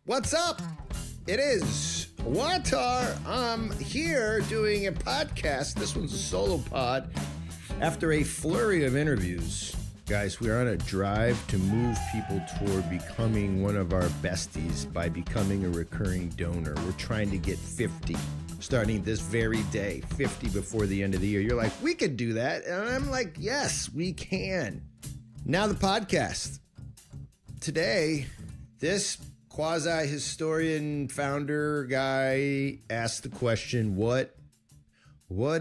What's up? It is WAWTAR. I'm here doing a podcast. This one's a solo pod. After a flurry of interviews, guys, we are on a drive to move people toward becoming one of our besties by becoming a recurring donor. We're trying to get 50 starting this very day, 50 before the end of the year. You're like, we could do that. And I'm like, yes, we can. Now the podcast. Today, this quasi-historian founder guy asked the question, what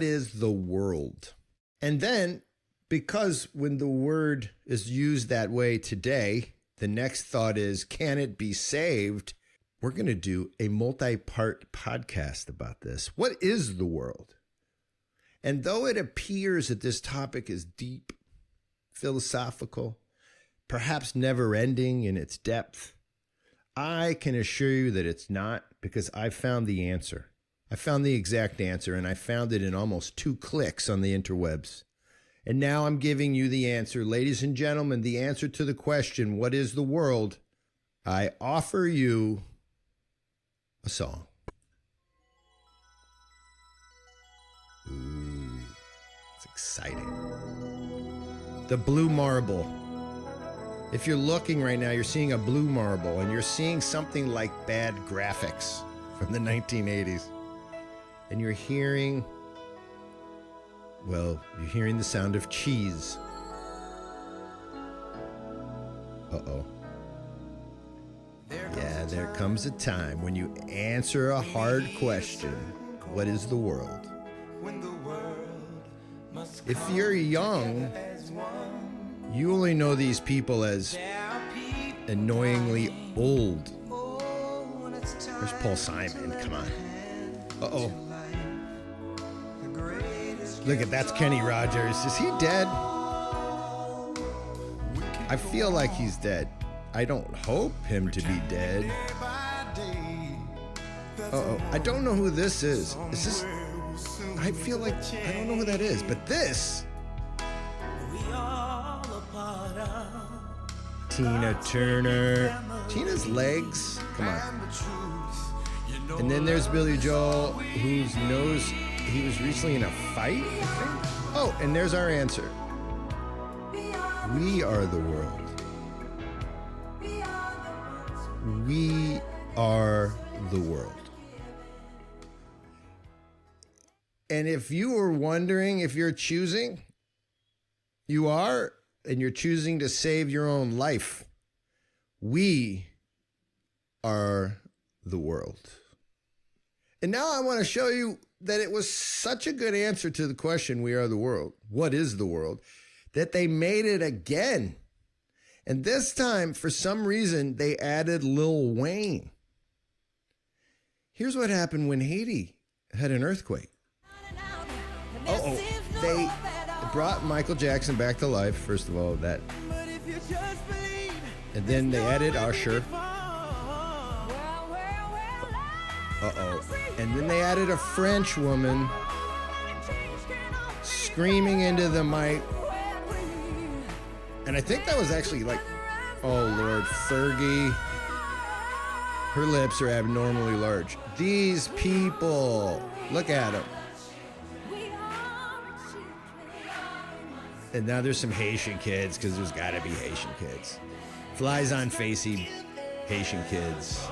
is the world? And then, because when the word is used that way today, the next thought is, can it be saved? We're going to do a multi-part podcast about this. What is the world? And though it appears that this topic is deep, philosophical, perhaps never-ending in its depth, I can assure you that it's not, because I found the answer. I found the exact answer, and I found it in almost 2 clicks on the interwebs. And now I'm giving you the answer. Ladies and gentlemen, the answer to the question, what is the world? I offer you a song. Ooh, it's exciting. The Blue Marble. If you're looking right now, you're seeing a blue marble, and you're seeing something like bad graphics from the 1980s. And you're hearing, well, you're hearing the sound of cheese. Uh-oh. Yeah, there comes a time when you answer a hard question. What is the world? If you're young, you only know these people as annoyingly old. There's Paul Simon, come on. Uh-oh. Look at, that's Kenny Rogers. Is he dead? I feel like he's dead. I don't hope him to be dead. Uh-oh. I don't know who this is. Is this... I feel like... I don't know who that is, but this... Tina Turner. Tina's legs. Come on. And then there's Billy Joel, whose nose... He was recently in a fight, I think? Oh, and there's our answer. We are the world. We are the world. And if you were wondering if you're choosing, you are, and you're choosing to save your own life. We are the world. And now I want to show you that it was such a good answer to the question, we are the world. What is the world? That they made it again. And this time, for some reason, they added Lil Wayne. Here's what happened when Haiti had an earthquake. Uh-oh. They brought Michael Jackson back to life, first of all, that. And then they added Usher. Uh-oh. And then they added a French woman screaming into the mic. And I think that was actually like, oh Lord, Fergie. Her lips are abnormally large. These people, look at them. And now there's some Haitian kids, because there's got to be Haitian kids. Flies on Facey, Haitian kids.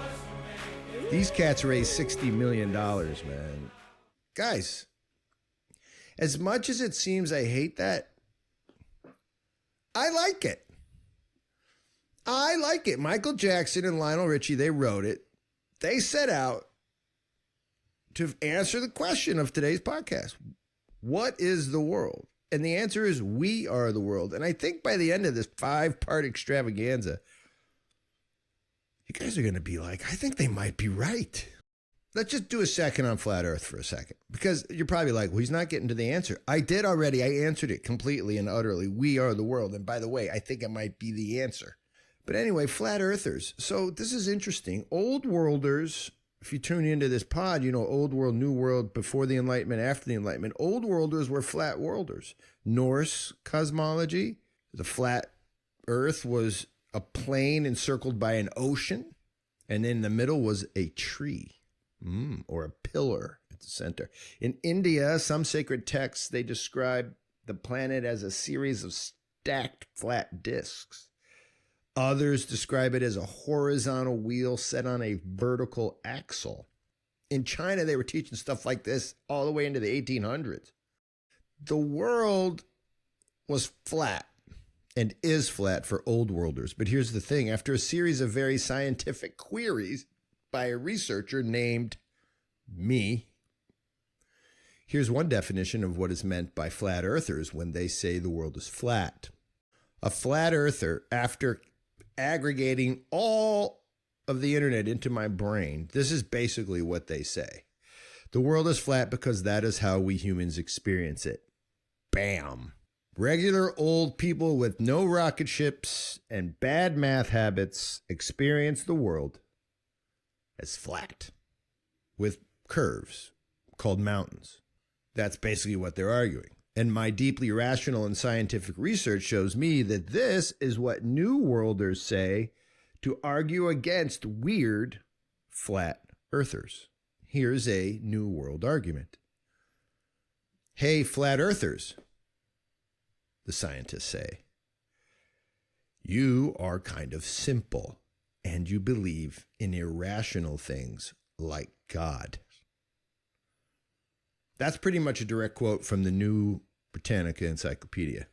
These cats raised $60 million, man. Guys, as much as it seems I hate that, I like it. I like it. Michael Jackson and Lionel Richie, they wrote it. They set out to answer the question of today's podcast. What is the world? And the answer is, we are the world. And I think by the end of this 5-part extravaganza, you guys are going to be like, I think they might be right. Let's just do a second on Flat Earth for a second. Because you're probably like, well, he's not getting to the answer. I did already. I answered it completely and utterly. We are the world. And by the way, I think it might be the answer. But anyway, Flat Earthers. So this is interesting. Old worlders, if you tune into this pod, you know, old world, new world, before the Enlightenment, after the Enlightenment. Old worlders were flat worlders. Norse cosmology, the flat Earth was a plane encircled by an ocean. And in the middle was a tree or a pillar at the center. In India, some sacred texts, they describe the planet as a series of stacked flat disks. Others describe it as a horizontal wheel set on a vertical axle. In China, they were teaching stuff like this all the way into the 1800s. The world was flat and is flat for old worlders. But here's the thing. After a series of very scientific queries by a researcher named me, here's one definition of what is meant by flat earthers when they say the world is flat. A flat earther, after aggregating all of the internet into my brain, this is basically what they say. The world is flat because that is how we humans experience it. Bam. Regular old people with no rocket ships and bad math habits experience the world as flat with curves called mountains. That's basically what they're arguing. And my deeply rational and scientific research shows me that this is what New Worlders say to argue against weird flat earthers. Here's a New World argument. Hey, flat earthers, the scientists say, you are kind of simple and you believe in irrational things like God. That's pretty much a direct quote from the New Britannica Encyclopedia.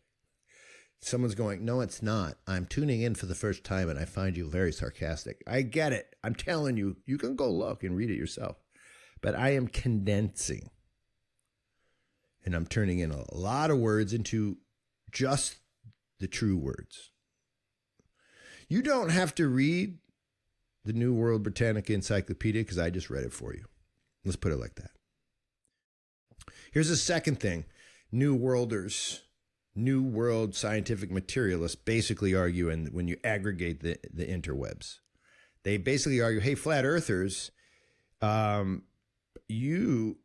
Someone's going, no, it's not. I'm tuning in for the first time and I find you very sarcastic. I get it. I'm telling you, you can go look and read it yourself. But I am condensing. And I'm turning in a lot of words into just the true words. You don't have to read the New World Britannica Encyclopedia because I just read it for you. Let's put it like that. Here's a second thing. New Worlders, New World scientific materialists basically argue, and when you aggregate the interwebs, they basically argue, hey, flat earthers, you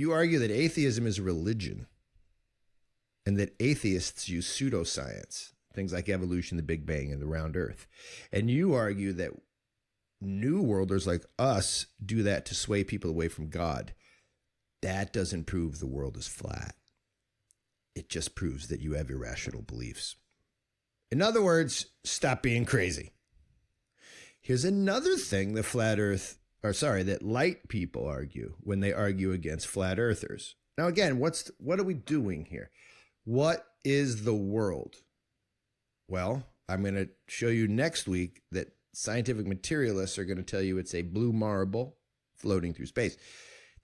argue that atheism is a religion and that atheists use pseudoscience, things like evolution, the Big Bang, and the round earth. And you argue that New Worlders like us do that to sway people away from God. That doesn't prove the world is flat. It just proves that you have irrational beliefs. In other words, stop being crazy. Here's another thing that light people argue when they argue against flat earthers. Now, again, what are we doing here? What is the world? Well, I'm going to show you next week that scientific materialists are going to tell you it's a blue marble floating through space.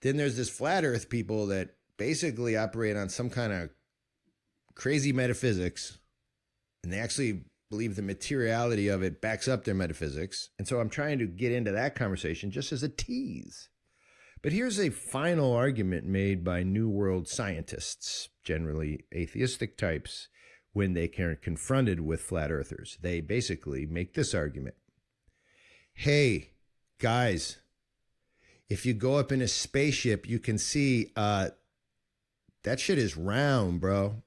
Then there's this flat earth people that basically operate on some kind of crazy metaphysics, and they actually believe the materiality of it backs up their metaphysics. And so I'm trying to get into that conversation just as a tease. But here's a final argument made by New World scientists, generally atheistic types, when they are confronted with flat earthers. They basically make this argument. Hey, guys, if you go up in a spaceship, you can see that shit is round, bro.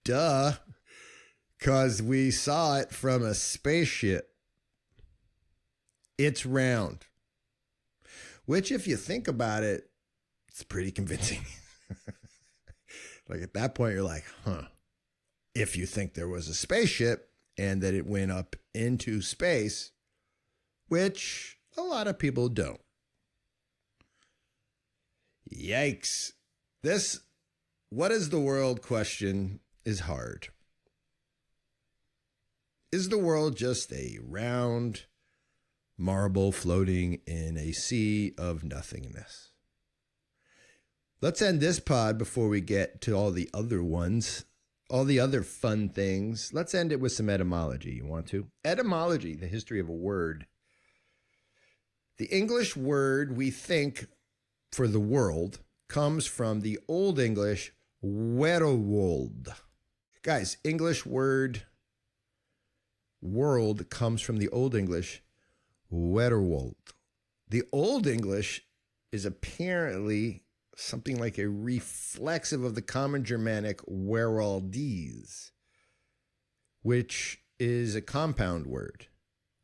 Duh, because we saw it from a spaceship. It's round. Which, if you think about it, it's pretty convincing. Like at that point, you're like, huh. If you think there was a spaceship and that it went up into space, which a lot of people don't. Yikes. This what is the world question is hard. Is the world just a round marble floating in a sea of nothingness? Let's end this pod before we get to all the other ones, all the other fun things. Let's end it with some etymology. You want to? Etymology, the history of a word. The English word we think for the world comes from the Old English werewolf. Guys, English word world comes from the Old English werewolf. The Old English is apparently something like a reflexive of the common Germanic weraldes, which is a compound word.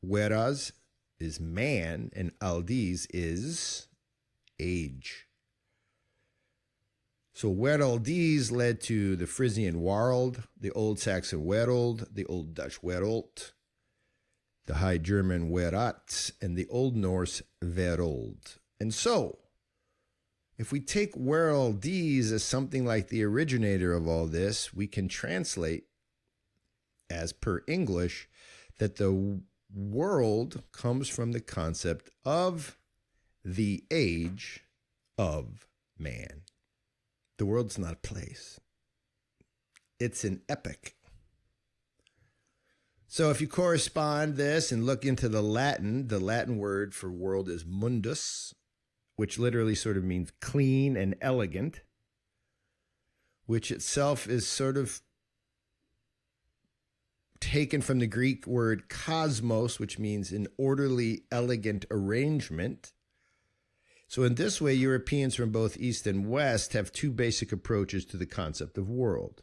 Whereas is man and aldis is age. So wereldies led to the Frisian world, the Old Saxon wereld, the Old Dutch wereld, the High German werat, and the Old Norse verold. And so, if we take wereldies as something like the originator of all this, we can translate, as per English, that the world comes from the concept of the age of man. The world's not a place. It's an epoch. So if you correspond this and look into the Latin word for world is mundus, which literally sort of means clean and elegant, which itself is sort of taken from the Greek word cosmos, which means an orderly, elegant arrangement. So in this way, Europeans from both East and West have two basic approaches to the concept of world.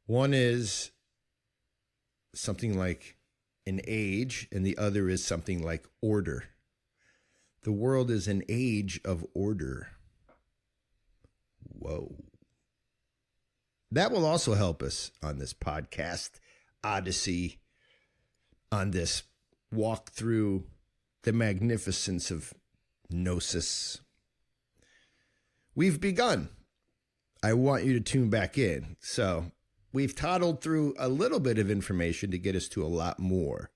One is something like an age, and the other is something like order. The world is an age of order. Whoa. That will also help us on this podcast odyssey, on this walk through the magnificence of Gnosis. We've begun. I want you to tune back in. So we've toddled through a little bit of information to get us to a lot more.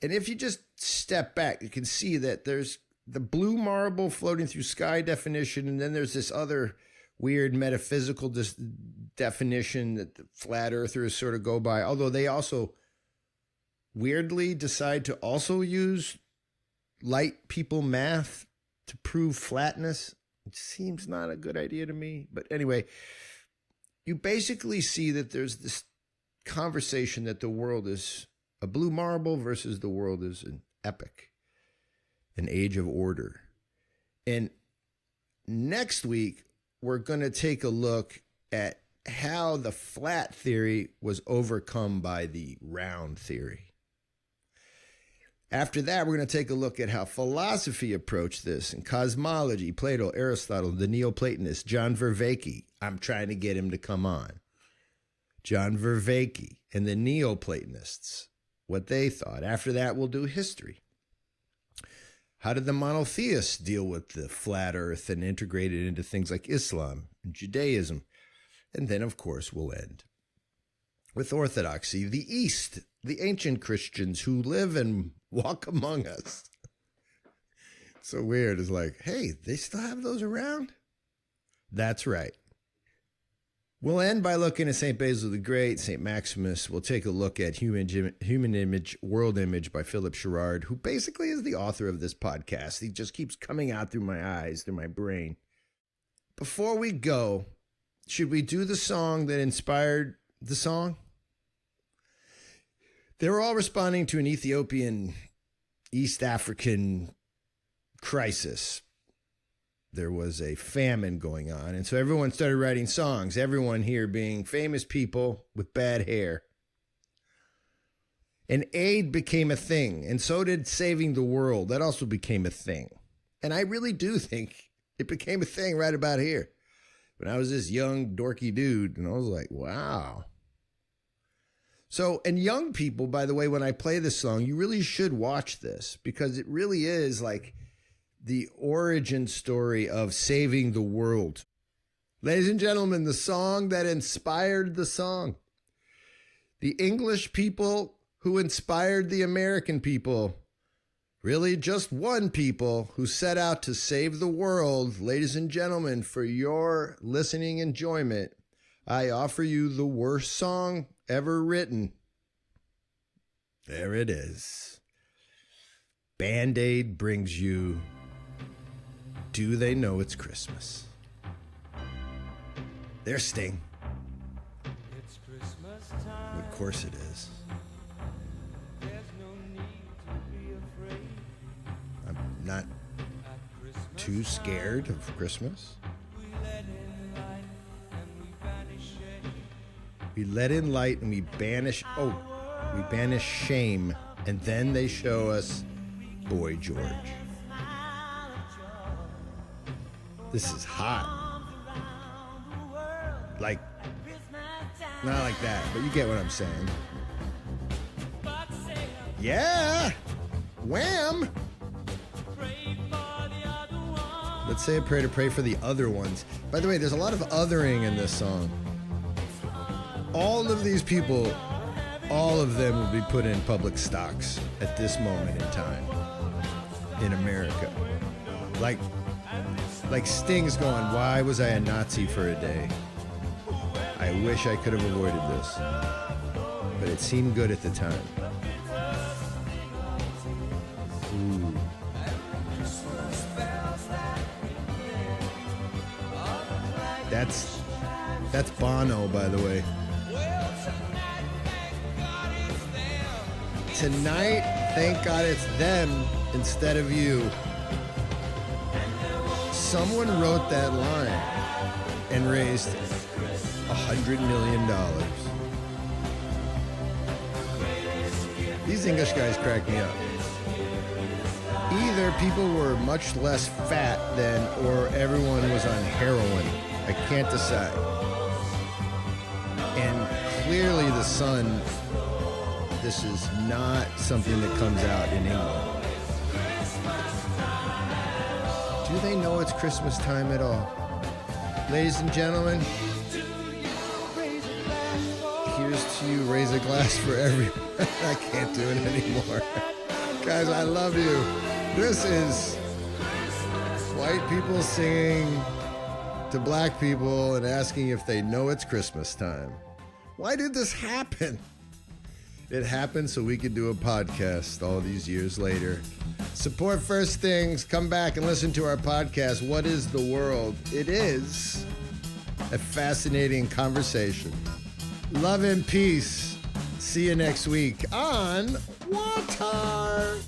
And if you just step back, you can see that there's the blue marble floating through sky definition, and then there's this other weird metaphysical definition that the flat earthers sort of go by, although they also weirdly decide to also use light people math to prove flatness. It seems not a good idea to me. But anyway, you basically see that there's this conversation that the world is a blue marble versus the world is an epoch, an age of order. And next week, we're going to take a look at how the flat theory was overcome by the round theory. After that, we're going to take a look at how philosophy approached this, and cosmology, Plato, Aristotle, the Neoplatonists, John Vervaeke. I'm trying to get him to come on. John Vervaeke and the Neoplatonists, what they thought. After that, we'll do history. How did the monotheists deal with the flat earth and integrate it into things like Islam and Judaism? And then, of course, we'll end with orthodoxy, the East, the ancient Christians who live and walk among us. It's so weird. It's like, hey, they still have those around? That's right. We'll end by looking at St. Basil the Great, St. Maximus. We'll take a look at Human Image, World Image by Philip Sherrard, who basically is the author of this podcast. He just keeps coming out through my eyes, through my brain. Before we go, should we do the song that inspired the song? They were all responding to an Ethiopian, East African crisis. There was a famine going on, and so everyone started writing songs, everyone here being famous people with bad hair. And aid became a thing, and so did saving the world. That also became a thing. And I really do think it became a thing right about here. When I was this young, dorky dude, and I was like, wow. So, and young people, by the way, when I play this song, you really should watch this, because it really is like the origin story of saving the world. Ladies and gentlemen, the song that inspired the song. The English people who inspired the American people. Really just one people who set out to save the world. Ladies and gentlemen, for your listening enjoyment, I offer you the worst song ever written. There it is. BandAid brings you Do They Know It's Christmas? There's Sting. It's Christmas time. Of course it is. There's no need to be afraid. I'm not At Christmas too scared of Christmas. we let in light and we banish shade. We let in light and we banish. Oh, We banish shame, and then they show us Boy George. This is hot. Like, not like that, but you get what I'm saying. Yeah! Wham! Let's say a prayer to pray for the other ones. By the way, there's a lot of othering in this song. All of these people, all of them will be put in public stocks at this moment in time in America. Like Sting's going, why was I a Nazi for a day? I wish I could have avoided this. But it seemed good at the time. Ooh. That's Bono, by the way. Tonight, thank God it's them instead of you. Someone wrote that line and raised $100 million. These English guys crack me up. Either people were much less fat than, or everyone was on heroin. I can't decide. And clearly the sun, this is not something that comes out in England. Do they know it's Christmas time at all? Ladies and gentlemen, here's to you, raise a glass for everyone. I can't do it anymore. Guys, I love you. This is white people singing to black people and asking if they know it's Christmas time. Why did this happen? It happened so we could do a podcast all these years later. Support First Things. Come back and listen to our podcast, What is the World? It is a fascinating conversation. Love and peace. See you next week on WAWTAR.